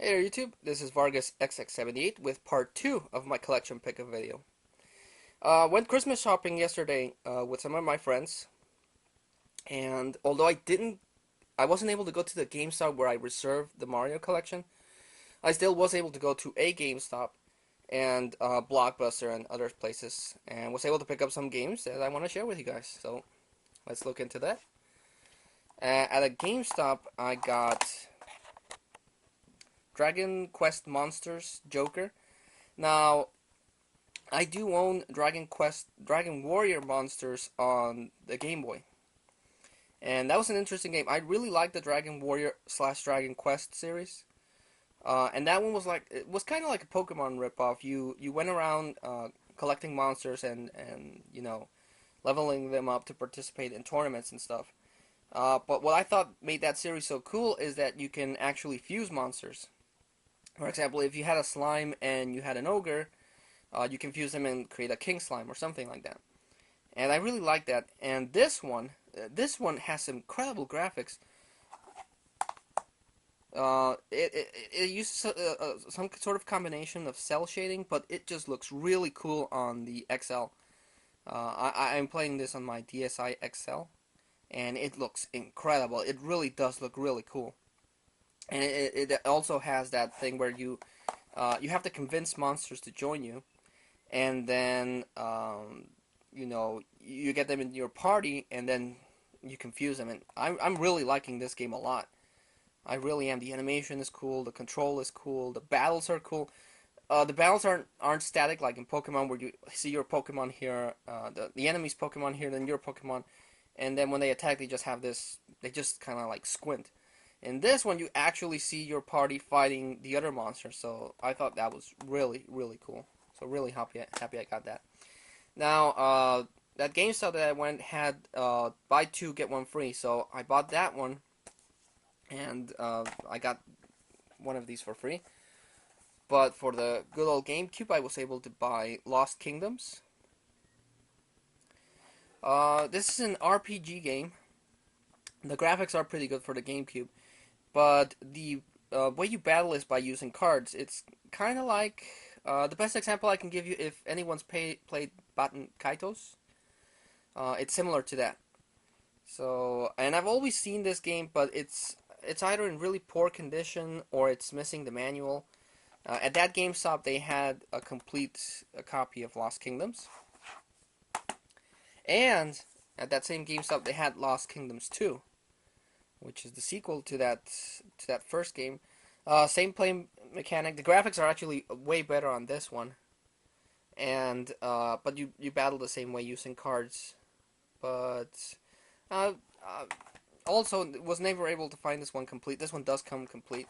Hey there YouTube, this is Vargas XX78 with part 2 of my collection pickup video. Went Christmas shopping yesterday with some of my friends, and although I wasn't able to go to the GameStop where I reserved the Mario collection, I still was able to go to a GameStop and Blockbuster and other places, and was able to pick up some games that I want to share with you guys. So let's look into that. At a GameStop, I got Dragon Quest Monsters Joker. Now, I do own Dragon Warrior Monsters on the Game Boy, and that was an interesting game. I really liked the Dragon Warrior slash Dragon Quest series, and that one was it was kind of like a Pokemon ripoff. You went around collecting monsters and leveling them up to participate in tournaments and stuff. But what I thought made that series so cool is that you can actually fuse monsters. For example, if you had a slime and you had an ogre, you can fuse them and create a king slime or something like that. And I really like that. And this one has some incredible graphics. It uses some sort of combination of cell shading, but it just looks really cool on the XL. I'm playing this on my DSi XL, and it looks incredible. It really does look really cool. And it also has that thing where you have to convince monsters to join you, and then you get them in your party, and then you confuse them. And I'm really liking this game a lot. I really am. The animation is cool. The control is cool. The battles are cool. The battles aren't static like in Pokemon, where you see your Pokemon here, the enemy's Pokemon here, then your Pokemon, and then when they attack, they just have this. They just kind of like squint. In this one, you actually see your party fighting the other monsters. So I thought that was really really cool. So really happy I got that. Now, that GameStop that I went had buy two get one free, so I bought that one, and I got one of these for free. But for the good old GameCube, I was able to buy Lost Kingdoms. This is an RPG game. The graphics are pretty good for the GameCube, but the way you battle is by using cards. It's kind of like the best example I can give you, if anyone's played Baten Kaitos. It's similar to that. So, and I've always seen this game, but it's either in really poor condition or it's missing the manual. At that GameStop, they had a complete copy of Lost Kingdoms, and at that same GameStop, they had Lost Kingdoms 2, which is the sequel to that first game. Same play mechanic. The graphics are actually way better on this one, and but you battle the same way using cards. But uh, uh, also was never able to find this one complete. This one does come complete.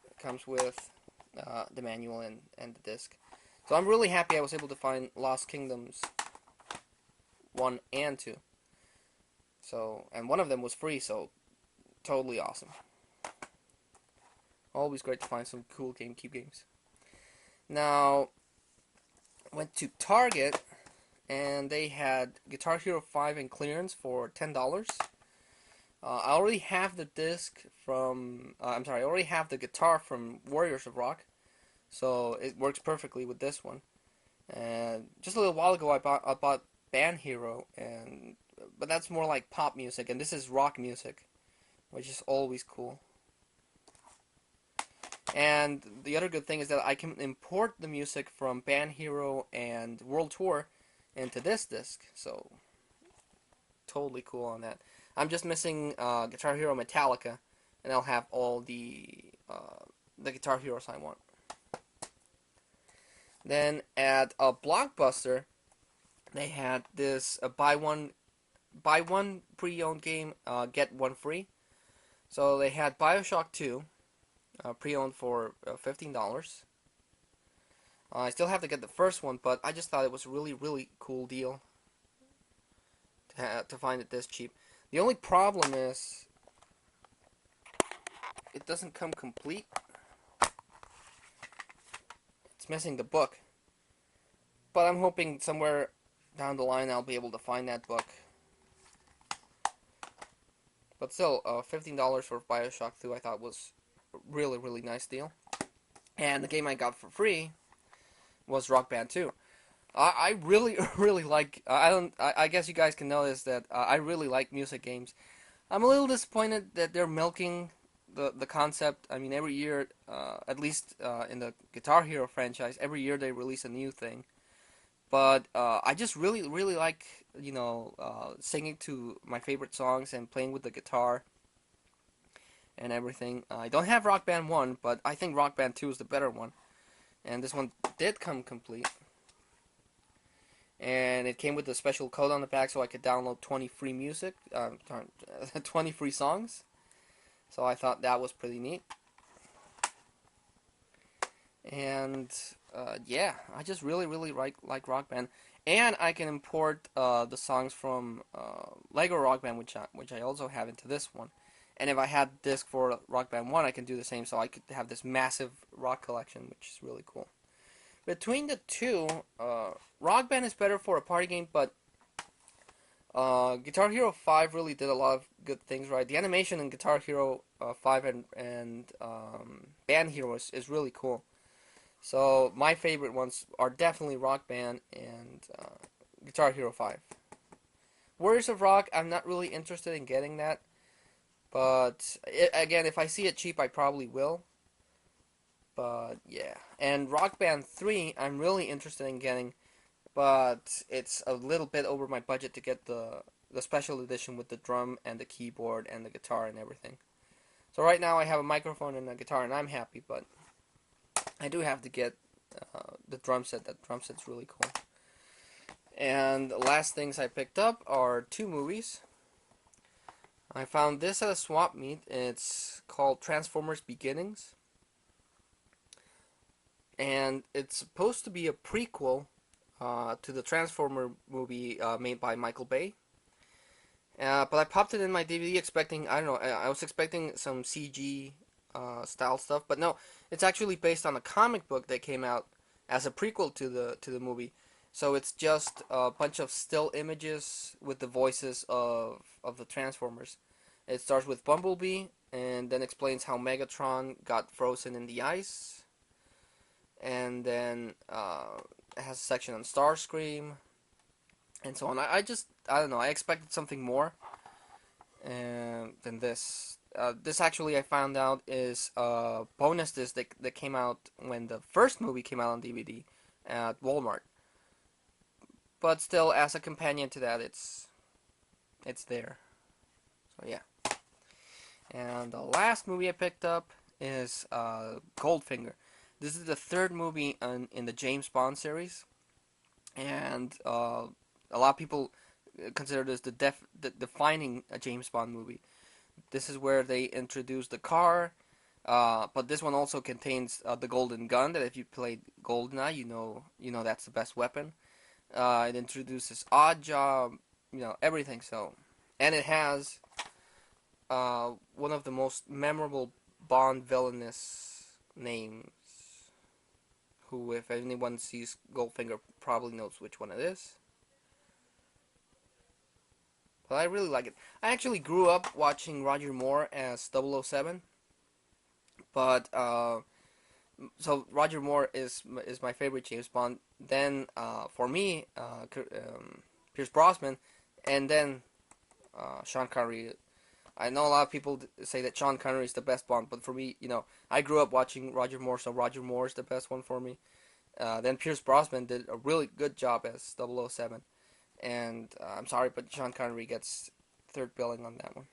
It comes with the manual and the disc. So I'm really happy I was able to find Lost Kingdoms 1 and 2. So, and one of them was free, so totally awesome. Always great to find some cool GameCube games. Now, went to Target, and they had Guitar Hero 5 in clearance for $10. I already have the disc from, I'm sorry, I already have the guitar from Warriors of Rock, so it works perfectly with this one. And just a little while ago, I bought Band Hero, but that's more like pop music, and this is rock music, which is always cool. And the other good thing is that I can import the music from Band Hero and World Tour into this disc, so totally cool on that. I'm just missing Guitar Hero Metallica, and I'll have all the Guitar Heroes I want. Then at a Blockbuster, they had this buy one pre-owned game, get one free. So they had BioShock 2, pre-owned for $15. I still have to get the first one, but I just thought it was a really really cool deal to find it this cheap. The only problem is it doesn't come complete. It's missing the book. But I'm hoping somewhere down the line I'll be able to find that book. But still, $15 for BioShock 2 I thought was a really, really nice deal. and the game I got for free was Rock Band 2. I really really like. I don't. I guess you guys can notice that I really like music games. I'm a little disappointed that they're milking the concept. I mean, every year, at least in the Guitar Hero franchise, every year they release a new thing. But I just really really like singing to my favorite songs and playing with the guitar and everything. I don't have Rock Band 1, but I think Rock Band 2 is the better one. And this one did come complete. And it came with a special code on the back so I could download 20 free music, 20 free songs. So I thought that was pretty neat. And yeah, I just really, really like Rock Band. And I can import the songs from Lego Rock Band, which I also have into this one. And if I had disc for Rock Band 1, I can do the same, so I could have this massive rock collection, which is really cool. Between the two, Rock Band is better for a party game, but Guitar Hero 5 really did a lot of good things right. The animation in Guitar Hero 5 and Band Hero is really cool. So my favorite ones are definitely Rock Band and Guitar Hero 5. Warriors of Rock, I'm not really interested in getting that. But again, if I see it cheap, I probably will. But yeah, and Rock Band 3, I'm really interested in getting, but it's a little bit over my budget to get the special edition with the drum and the keyboard and the guitar and everything. So right now I have a microphone and a guitar, and I'm happy. But I do have to get the drum set. That drum set's really cool. And the last things I picked up are two movies. I found this at a swap meet. It's called Transformers Beginnings. And it's supposed to be a prequel to the Transformer movie made by Michael Bay. But I popped it in my DVD expecting, I don't know, I was expecting some CG style stuff. But no, it's actually based on a comic book that came out as a prequel to the movie. So it's just a bunch of still images with the voices of the Transformers. It starts with Bumblebee and then explains how Megatron got frozen in the ice. And then it has a section on Starscream and so on. I don't know, I expected something more than this. This actually I found out is a bonus disc that came out when the first movie came out on DVD at Walmart. But still, as a companion to that, it's there. So yeah. And the last movie I picked up is Goldfinger. This is the third movie in the James Bond series, and a lot of people consider this the defining a James Bond movie. This is where they introduce the car, but this one also contains the golden gun. That if you played GoldenEye, you know that's the best weapon. It introduces Oddjob, everything. So, and it has one of the most memorable Bond villainous names. Who, if anyone sees Goldfinger, probably knows which one it is. But I really like it. I actually grew up watching Roger Moore as 007, but so Roger Moore is my favorite James Bond. Then for me, Pierce Brosnan, and then Sean Connery. I know a lot of people say that Sean Connery is the best Bond, but for me, I grew up watching Roger Moore, so Roger Moore is the best one for me. Then Pierce Brosnan did a really good job as 007. And I'm sorry, but Sean Connery gets third billing on that one.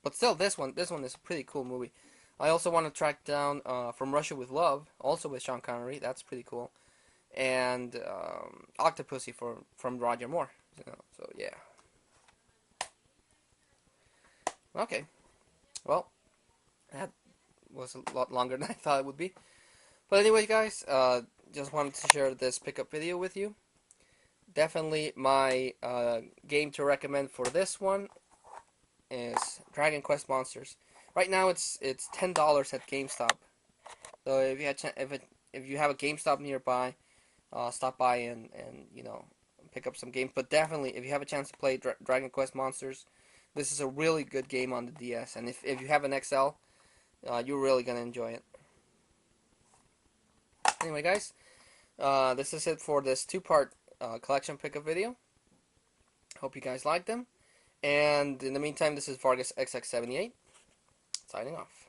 But still, this one is a pretty cool movie. I also want to track down From Russia with Love, also with Sean Connery. That's pretty cool. And Octopussy from Roger Moore. So yeah. Okay. Well, that was a lot longer than I thought it would be. But anyway, guys, just wanted to share this pickup video with you. Definitely my game to recommend for this one is Dragon Quest Monsters. Right now it's $10 at GameStop. So if you have a GameStop nearby, stop by and pick up some games. But definitely, if you have a chance to play Dragon Quest Monsters, this is a really good game on the DS. And if you have an XL, you're really gonna enjoy it. Anyway, guys, this is it for this two-part collection pickup video. Hope you guys like them. And in the meantime, this is Vargas XX78 signing off.